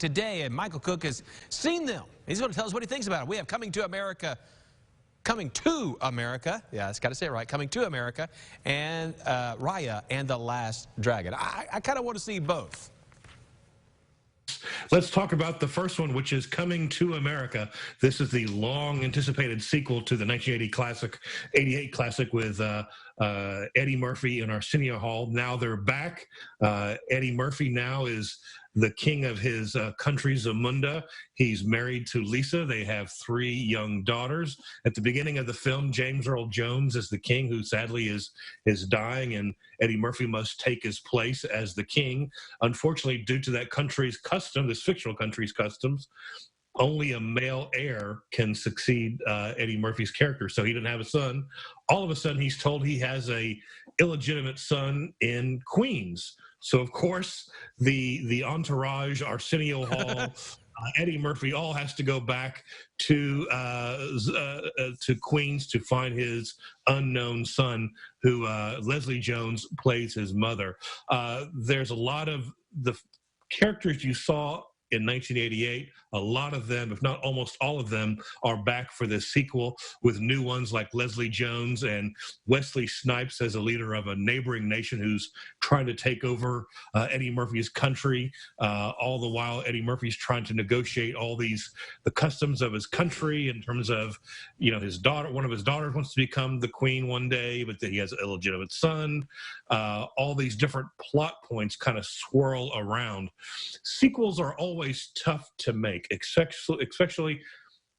today, and Michael Cook has seen them. He's going to tell us what he thinks about it. We have Coming to America, yeah, it's got to say it right, Coming to America, and Raya and the Last Dragon. I kind of want to see both. Let's talk about the first one, which is Coming to America. This is the long-anticipated sequel to the 1988 classic with Eddie Murphy and Arsenio Hall. Now they're back. Eddie Murphy now is the king of his country, Zamunda. He's married to Lisa. They have 3 young daughters. At the beginning of the film, James Earl Jones is the king, who sadly is dying, and Eddie Murphy must take his place as the king. Unfortunately, due to that country's custom, this fictional country's customs, only a male heir can succeed Eddie Murphy's character, so he didn't have a son. All of a sudden, he's told he has a illegitimate son in Queens. So, of course, the entourage, Arsenio Hall, Eddie Murphy, all has to go back to Queens to find his unknown son, who Leslie Jones plays his mother. There's a lot of the characters you saw in 1988, a lot of them, if not almost all of them, are back for this sequel, with new ones like Leslie Jones and Wesley Snipes as a leader of a neighboring nation who's trying to take over Eddie Murphy's country. All the while, Eddie Murphy's trying to negotiate the customs of his country in terms of, his daughter. One of his daughters wants to become the queen one day, but then he has an illegitimate son. All these different plot points kind of swirl around. Sequels are always tough to make, especially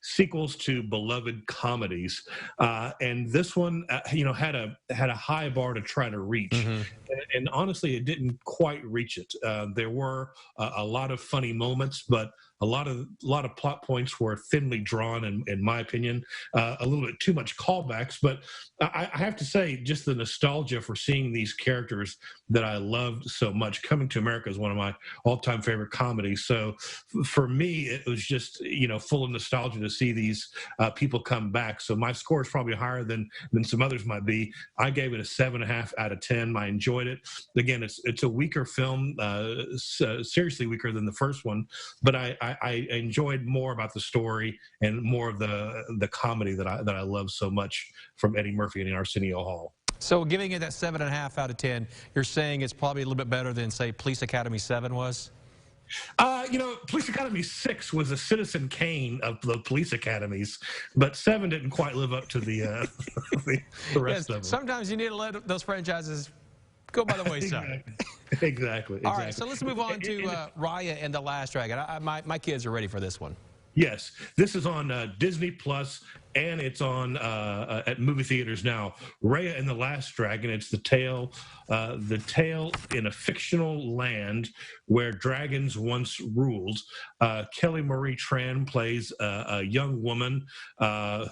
sequels to beloved comedies, and this one, had a high bar to try to reach, and honestly, it didn't quite reach it. There were a lot of funny moments, but a lot of plot points were thinly drawn, in my opinion, a little bit too much callbacks. But I have to say, just the nostalgia for seeing these characters that I loved so much. Coming to America is one of my all-time favorite comedies. So for me, it was just full of nostalgia to see these people come back. So my score is probably higher than some others might be. I gave it a 7.5 out of 10. I enjoyed it. Again, it's a weaker film, seriously weaker than the first one, but I enjoyed more about the story and more of the comedy that I love so much from Eddie Murphy and Arsenio Hall. So giving it that 7.5 out of 10, you're saying it's probably a little bit better than, say, Police Academy 7 was? Police Academy 6 was a Citizen Kane of the police academies, but 7 didn't quite live up to the rest of them. Sometimes you need to let those franchises go by the wayside. Exactly. All right, so let's move on to Raya and the Last Dragon. My kids are ready for this one. Yes, this is on Disney Plus, and it's on at movie theaters now. Raya and the Last Dragon. It's the tale in a fictional land where dragons once ruled. Kelly Marie Tran plays a young woman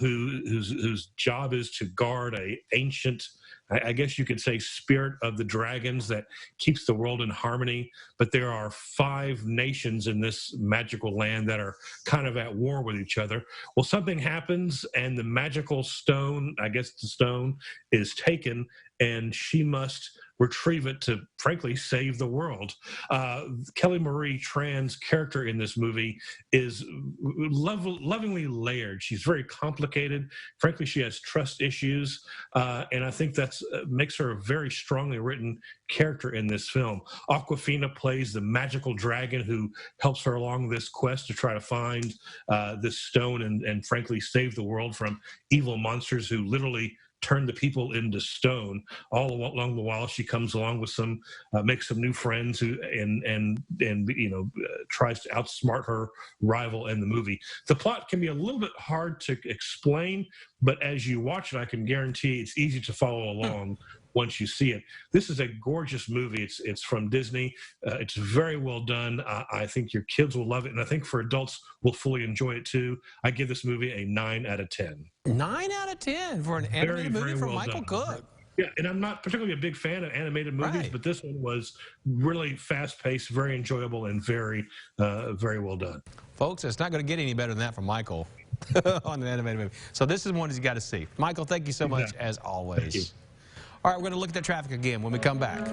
whose job is to guard a ancient, I guess you could say, spirit of the dragons that keeps the world in harmony. But there are 5 nations in this magical land that are kind of at war with each other. Well, something happens, and the magical stone, I guess the stone, is taken, and she must retrieve it to, frankly, save the world. Kelly Marie Tran's character in this movie is lovingly layered. She's very complicated. Frankly, she has trust issues, and I think that makes her a very strongly written character in this film. Awkwafina plays the magical dragon who helps her along this quest to try to find this stone and frankly, save the world from evil monsters who literally turn the people into stone. All along the while, she comes along with makes some new friends who tries to outsmart her rival in the movie. The plot can be a little bit hard to explain, but as you watch it, I can guarantee it's easy to follow along once you see it. This is a gorgeous movie. It's from Disney. It's very well done. I think your kids will love it, and I think for adults will fully enjoy it too. I give this movie a 9 out of 10. 9 out of 10 for an animated movie from Michael Cook. Yeah, and I'm not particularly a big fan of animated movies, but this one was really fast-paced, very enjoyable, and very well done. Folks, it's not going to get any better than that from Michael on an animated movie. So this is one he's got to see. Michael, thank you so much, as always. All right, we're going to look at the traffic again when we come back.